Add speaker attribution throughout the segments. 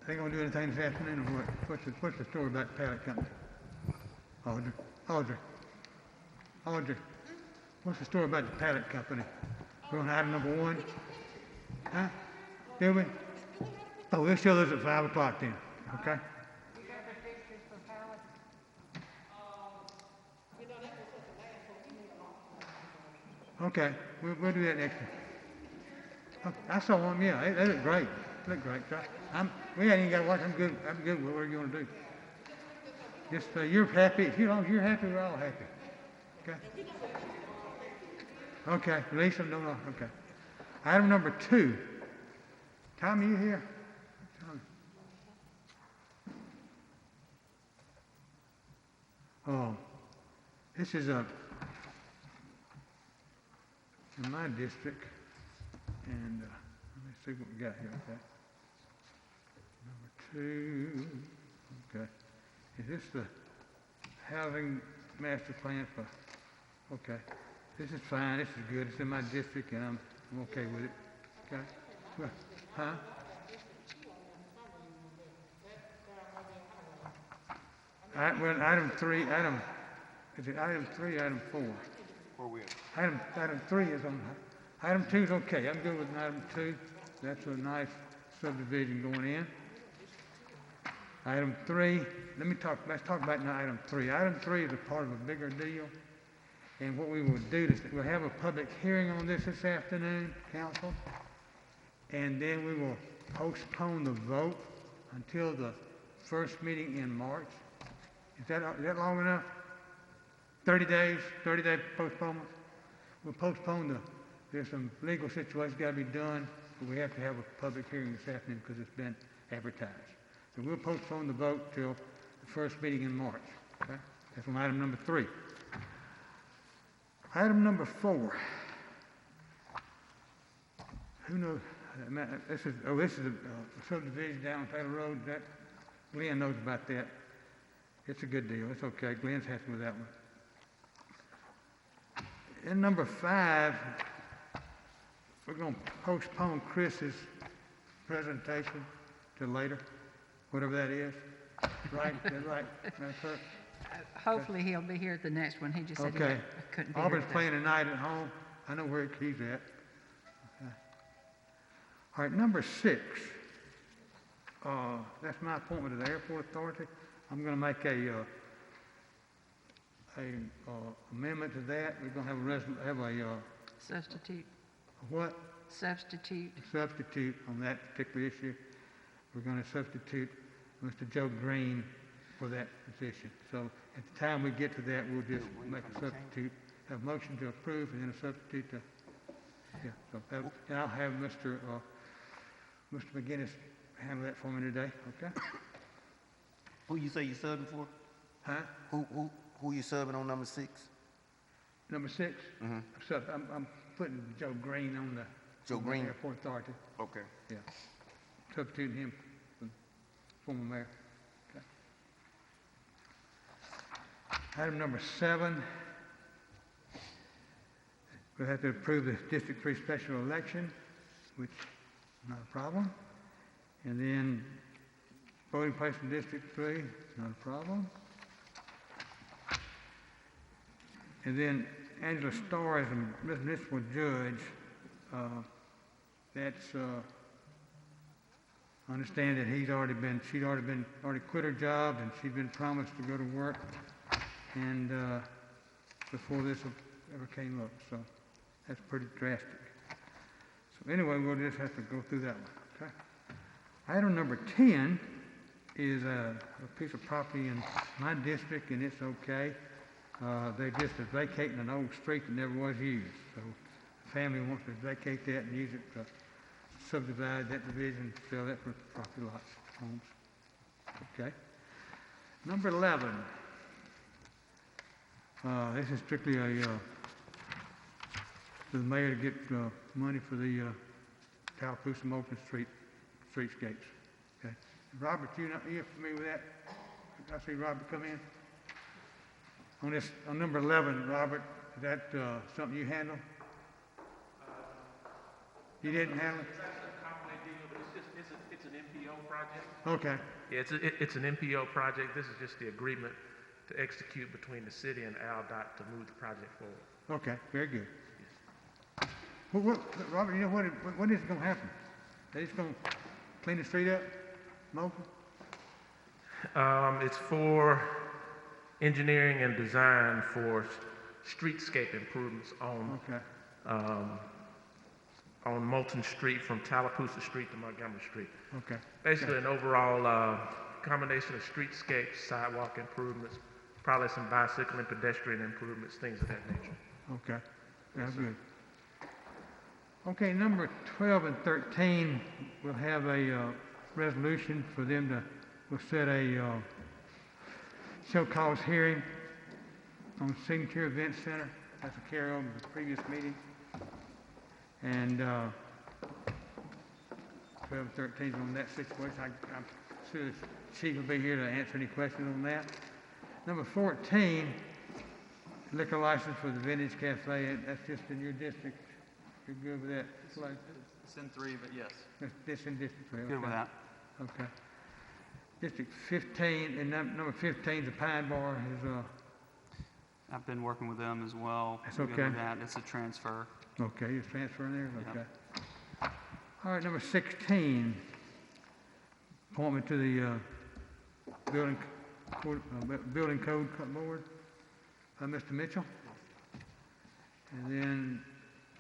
Speaker 1: They gonna do anything this afternoon or what? What's the story about the pallet company? Audrey. What's the story about the pallet company? We're on item number 1? Huh? Do we? Oh, we'll show those at 5 o'clock then, okay? Okay, we'll do that next time. Oh, I saw one, yeah, they look great. So we ain't even got to watch. I'm good with whatever you want to do. Just you're happy. If you're happy, we're all happy. Okay. Okay, Lisa, no. Okay. Item number 2. Tommy, you here? Tommy. Oh, this is in my district, and let me see what we got here. Okay. Number 2. Okay. Is this the housing master plan for? Okay. This is fine. This is good. It's in my district, and I'm okay with it. Okay. Well, huh? Well, item 3. Is it item 3? Item 4?
Speaker 2: Where we at?
Speaker 1: Item 3 is on. Item 2 is okay. I'm good with item 2. That's a nice subdivision going in. Item 3. Let's talk about item 3. Item 3 is a part of a bigger deal. And what we will do is we'll have a public hearing on this afternoon, council. And then we will postpone the vote until the first meeting in March. Is that long enough? 30 days, 30-day postponement? We'll postpone there's some legal situations got to be done, but we have to have a public hearing this afternoon because it's been advertised. So we'll postpone the vote till the first meeting in March. Okay? That's on item number 3. Item number 4. Who knows? This is a subdivision down Taylor Road. That Glenn knows about that. It's a good deal. It's okay. Glenn's happy with that one. And number 5, we're going to postpone Chris's presentation to later, whatever that is. Right? Is that right? That's her?
Speaker 3: Hopefully he'll be here at the next one. He just said
Speaker 1: Okay.
Speaker 3: he couldn't be
Speaker 1: Auburn's
Speaker 3: here.
Speaker 1: playing tonight at home. I know where he's at. Okay. All right, number 6. That's my appointment to the airport authority. I'm going to make a amendment to that. We're going to have a
Speaker 3: Substitute.
Speaker 1: what?
Speaker 3: Substitute.
Speaker 1: Substitute on that particular issue. We're going to substitute Mr. Joe Green for that position. So at the time we get to that, we'll just make a substitute, have a motion to approve, and then a substitute to, yeah. So and I'll have Mr. McGinnis handle that for me today. Okay.
Speaker 2: Who you say you subbing for?
Speaker 1: Huh?
Speaker 2: Who you subbing on number 6?
Speaker 1: Number 6.
Speaker 2: Mm-hmm.
Speaker 1: So I'm putting Joe Green on the airport authority.
Speaker 2: Okay.
Speaker 1: Yeah. Substituting him for former mayor. Okay. Item number 7. We'll have to approve the District 3 special election, which is not a problem. And then voting place in District 3, not a problem. And then Angela Starr as a municipal judge, I understand that she'd already quit her job, and she'd been promised to go to work, and before this ever came up, so that's pretty drastic. So anyway, we'll just have to go through that one, okay? Item number 10 is a piece of property in my district, and it's okay. They just are vacating an old street that never was used, so the family wants to vacate that and use it to subdivide that division, sell that for property lots, homes. Okay. Number 11. This is strictly for the mayor to get money for the Tallapoosa Moulton streetscapes. Okay. Robert, you're familiar with that? I see Robert come in. On number 11, Robert, is that something you handle? You didn't handle it?
Speaker 4: It's actually a combination deal, but it's an NPA MPO project.
Speaker 1: Okay,
Speaker 4: Yeah, it's an MPO project. This is just the agreement to execute between the city and AlDOT to move the project forward.
Speaker 1: okay, very good. Robert, you know when is it gonna happen? They just gonna clean the street up, mow it?
Speaker 4: It's for engineering and design for streetscape improvements
Speaker 1: Okay,
Speaker 4: on Moulton Street from Tallapoosa Street to Montgomery Street.
Speaker 1: okay.
Speaker 4: Basically, an overall combination of streetscapes, sidewalk improvements, probably some bicycle and pedestrian improvements, things of that nature.
Speaker 1: Okay, that's good. Okay, number 12 and 13, we'll have a resolution for them to, we'll set a show cause hearing on Signature Event Center. That's a carryover of the previous meeting. And 12 and 13 is on that situation. I'm sure the chief will be here to answer any questions on that. Number 14, liquor license for the Vintage Cafe. That's just in your district. You're good with that? Clay?
Speaker 5: It's in 3, but yes,
Speaker 1: That's in District 3.
Speaker 5: good
Speaker 1: Okay.
Speaker 5: with that.
Speaker 1: Okay. District 15, and number 15 is the Pine Bar.
Speaker 5: I've been working with them as well.
Speaker 1: That's
Speaker 5: Good
Speaker 1: okay.
Speaker 5: with that. It's a transfer.
Speaker 1: Okay, you're transferring there?
Speaker 5: Yep.
Speaker 1: Okay. All right, number 16, appointment to the Building Code Board by Mr. Mitchell. And then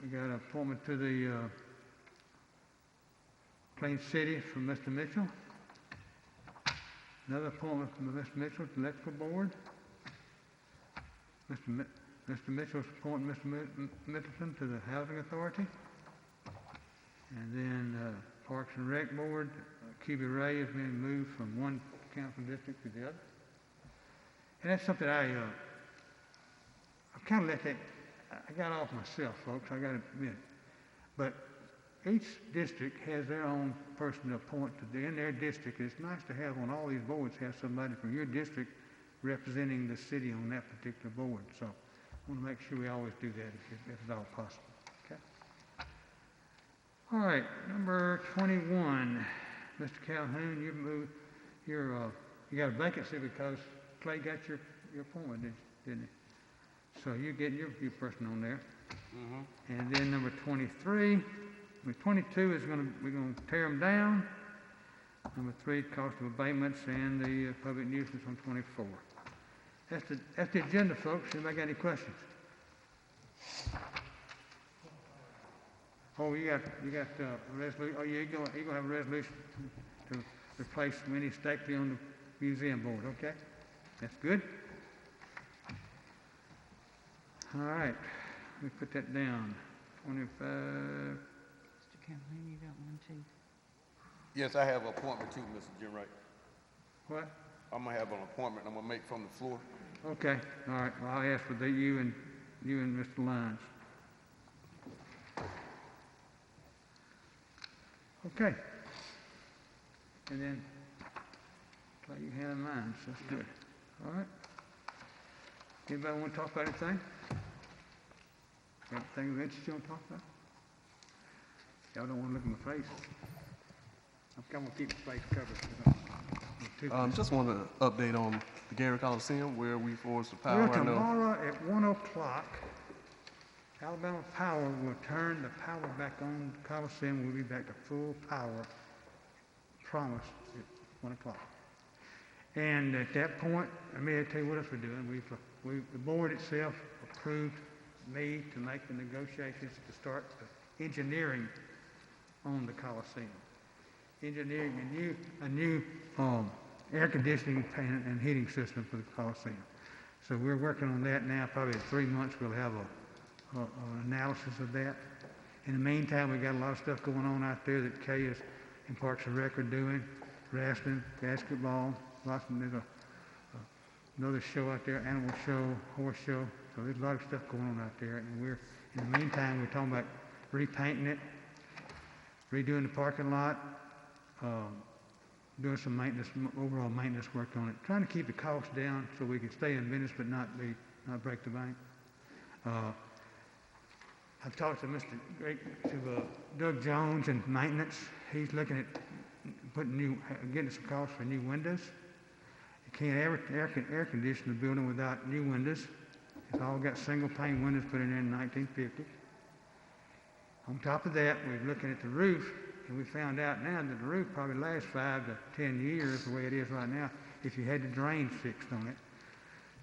Speaker 1: we got an appointment to the Plain City from Mr. Mitchell. Another appointment from Mr. Mitchell to the Electrical Board. Mr. Mitchell's appointing Mr. Middleton to the Housing Authority. And then Parks and Rec Board, Cuba Ray has been moved from one council district to the other. And that's something I kind of let that, I got off myself, folks, I got to admit. But each district has their own person to appoint in their district. It's nice to have on all these boards, have somebody from your district representing the city on that particular board. So I want to make sure we always do that if it's all possible. Okay. All right, number 21, Mr. Calhoun, you got a vacancy because Clay got your appointment, didn't he? So you're getting your person on there.
Speaker 2: Mm-hmm.
Speaker 1: And then number 23, number 22 is we're gonna tear them down. Number 3, cost of abatements and the public nuisance on 24. That's the agenda, folks. Anybody got any questions? Oh, you got a resolution. Oh, yeah, you're gonna have a resolution to replace Winnie Stakely on the museum board. Okay, that's good. All right, let me put that down. 25.
Speaker 3: Mr. Calhoun, you got one too.
Speaker 2: Yes, I have an appointment too, Mr. Jim Wright.
Speaker 1: What?
Speaker 2: I'm gonna have an appointment I'm gonna make from the floor.
Speaker 1: Okay. All right. Well, I'll ask for you and Mr. Lyons. Okay. And then, like you have mine, so that's good. All right. Anybody want to talk about anything? Anything of interest you want to talk about? Y'all don't want to look in my face. I'm going to keep my face covered.
Speaker 6: Just want to update on the Gary Coliseum where we forced the power.
Speaker 1: Well,
Speaker 6: I know.
Speaker 1: tomorrow at 1 o'clock, Alabama Power will turn the power back on. The Coliseum will be back to full power, promised at 1 o'clock. And at that point, I may tell you what else we're doing. The board itself approved me to make the negotiations to start the engineering on the Coliseum. Engineering a new air conditioning and heating system for the Coliseum. So we're working on that now. Probably in 3 months we'll have an analysis of that. In the meantime, we got a lot of stuff going on out there that Kay is in Parks and Rec are doing, wrestling, basketball. There's another show out there, animal show, horse show. So there's a lot of stuff going on out there. And in the meantime, we're talking about repainting it, redoing the parking lot, doing some overall maintenance work on it, trying to keep the costs down so we can stay in business but not break the bank. I've talked to Doug Jones in maintenance. He's looking at getting some costs for new windows. You can't air condition the building without new windows. It's all got single pane windows put in there in 1950. On top of that, we're looking at the roof, and we found out now that the roof probably lasts 5 to 10 years the way it is right now if you had the drains fixed on it.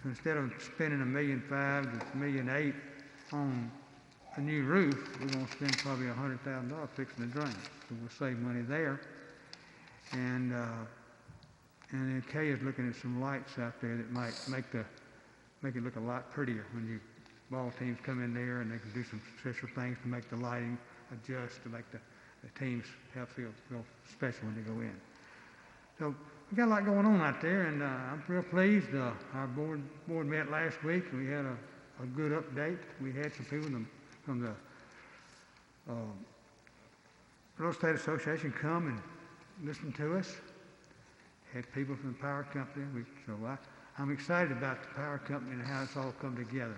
Speaker 1: So instead of spending $1.5 million to $1.8 million on a new roof, we're going to spend probably $100,000 fixing the drains. So we'll save money there. And then Kay is looking at some lights out there that might make it look a lot prettier when you ball teams come in there, and they can do some special things to make the lighting adjust to make the teams feel special when they go in. So we got a lot going on out there, and I'm real pleased. Our board met last week, and we had a good update. We had some people from the Real Estate Association come and listen to us. Had people from the power company. So I'm excited about the power company and how it's all come together.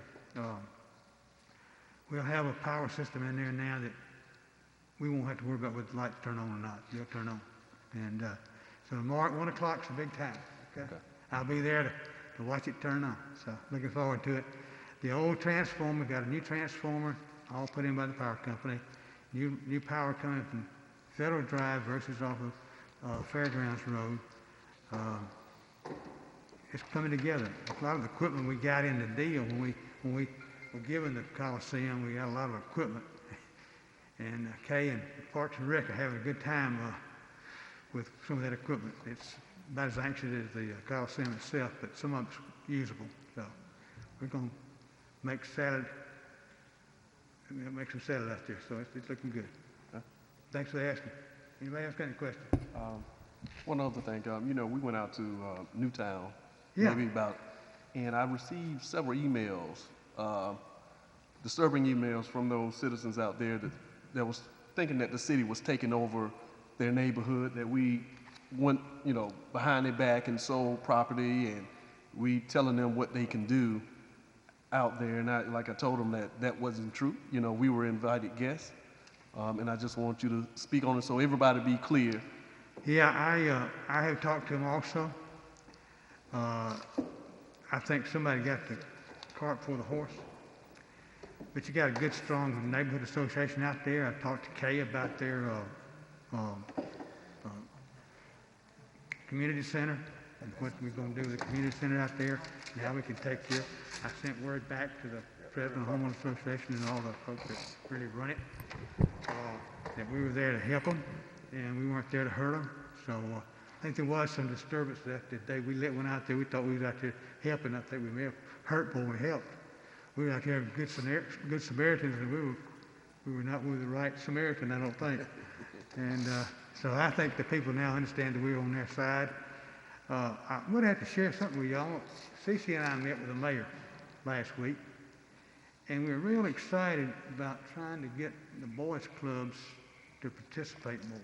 Speaker 1: We'll have a power system in there now that we won't have to worry about whether the lights turn on or not. They'll turn on. And so tomorrow at 1 o'clock is a big time. Okay? I'll be there to watch it turn on. So looking forward to it. The old transformer, got a new transformer, all put in by the power company. New power coming from Federal Drive versus off of Fairgrounds Road. It's coming together. A lot of the equipment we got in the deal when we were given the Coliseum, we got a lot of equipment. And Kay and Parks and Rec are having a good time with some of that equipment. It's about as anxious as the Coliseum itself, but some of it's usable. So we're going to make some salad out there. So it's looking good. Thanks for asking. Anybody else got any questions?
Speaker 6: One other thing, we went out to Newtown,
Speaker 1: Yeah.
Speaker 6: and I received several emails, disturbing emails from those citizens out there that was thinking that the city was taking over their neighborhood, that we went, behind their back and sold property, and we telling them what they can do out there. And I told them that wasn't true. We were invited guests, and I just want you to speak on it so everybody be clear.
Speaker 1: Yeah, I have talked to him also. I think somebody got the cart before the horse. But you got a good, strong neighborhood association out there. I talked to Kay about their community center and what we're going to do with the community center out there and how we can take care. I sent word back to the president of the Homeowners Association and all the folks that really run it that we were there to help them, and we weren't there to hurt them. So I think there was some disturbance that day. We went out there. We thought we was out there helping. I think we may have hurt more than we helped. We were out there good Samaritans, and we were not the right Samaritan, I don't think. And so I think the people now understand that we're on their side. I would have to share something with y'all. Cece and I met with the mayor last week, and we were real excited about trying to get the boys' clubs to participate more.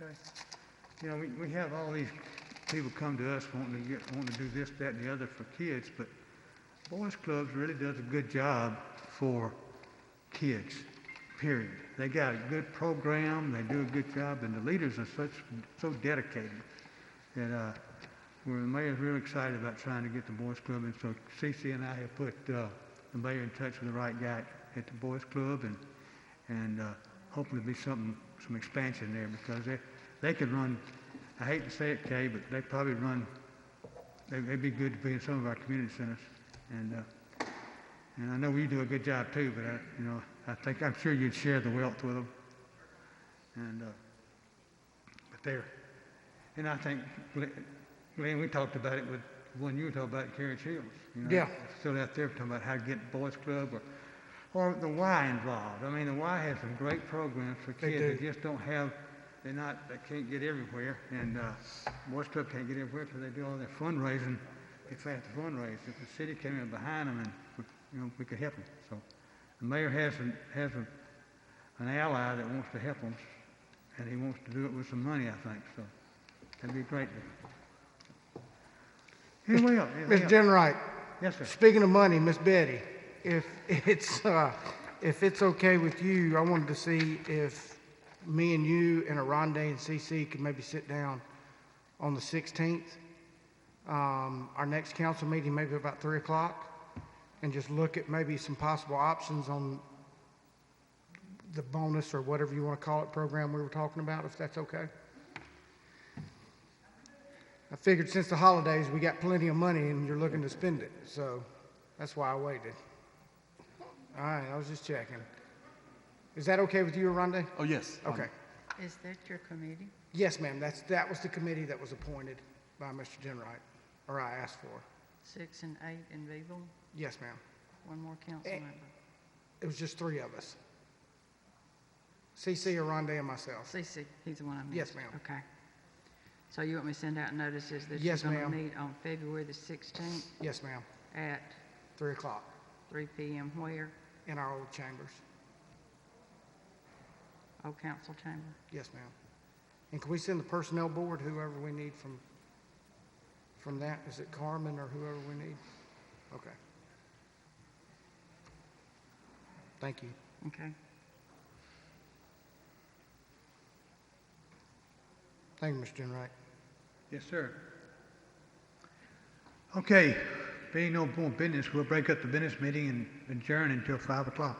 Speaker 1: Okay? We have all these people come to us wanting to do this, that, and the other for kids, but boys' clubs really does a good job for kids, period. They got a good program, they do a good job, and the leaders are so dedicated that the mayor's real excited about trying to get the boys' club, and so Cece and I have put the mayor in touch with the right guy at the boys' club, and hopefully be some expansion there, because they could run. I hate to say it, Kay, but they probably run. They'd be good to be in some of our community centers, and I know we do a good job too. But I'm sure you'd share the wealth with them, and I think Glenn, we talked about it with one you were talking about, Karen Shields.
Speaker 7: Yeah.
Speaker 1: Still out there talking about how to get boys' club or the Y involved. I mean, the Y has some great programs for kids that just don't have. They can't get everywhere, and boys' club can't get everywhere because they do all their fundraising. It's fast to fundraise. If the city came in behind them, and we could help them. So the mayor has an ally that wants to help them, and he wants to do it with some money, I think. So that'd be great. Anyway else?
Speaker 7: Mr. Jenwright.
Speaker 1: Yes, sir.
Speaker 7: Speaking of money, Miss Betty, if it's okay with you, I wanted to see if me and you and Aronde and CC could maybe sit down on the 16th. Our next council meeting, maybe about 3 o'clock, and just look at maybe some possible options on the bonus or whatever you want to call it program we were talking about, if that's okay. I figured since the holidays, we got plenty of money and you're looking to spend it, so that's why I waited. All right, I was just checking. Is that okay with you, Aronde?
Speaker 6: Oh, yes.
Speaker 7: Okay.
Speaker 3: Is that your committee?
Speaker 7: Yes, ma'am, that was the committee that was appointed by Mr. Jenright, or I asked for.
Speaker 3: 6 and 8 in Beeville?
Speaker 7: Yes, ma'am.
Speaker 3: One more council member?
Speaker 7: It was just 3 of us. CC, Aronde, and myself.
Speaker 3: CC, he's the one I missed.
Speaker 7: Yes, ma'am.
Speaker 3: Okay. So you want me to send out notices that
Speaker 7: Yes,
Speaker 3: you're going
Speaker 7: ma'am.
Speaker 3: to meet on February the 16th
Speaker 7: Yes, ma'am.
Speaker 3: at
Speaker 7: 3 o'clock
Speaker 3: 3 p.m. where?
Speaker 7: in our old chambers.
Speaker 3: Old council chamber?
Speaker 7: Yes, ma'am. And can we send the personnel board, whoever we need from that? Is it Carmen or whoever we need? Okay. Thank you.
Speaker 3: Okay.
Speaker 7: Thank you, Mr. Jenright.
Speaker 1: Yes, sir. Okay, being no more business, we'll break up the business meeting and adjourn until 5 o'clock.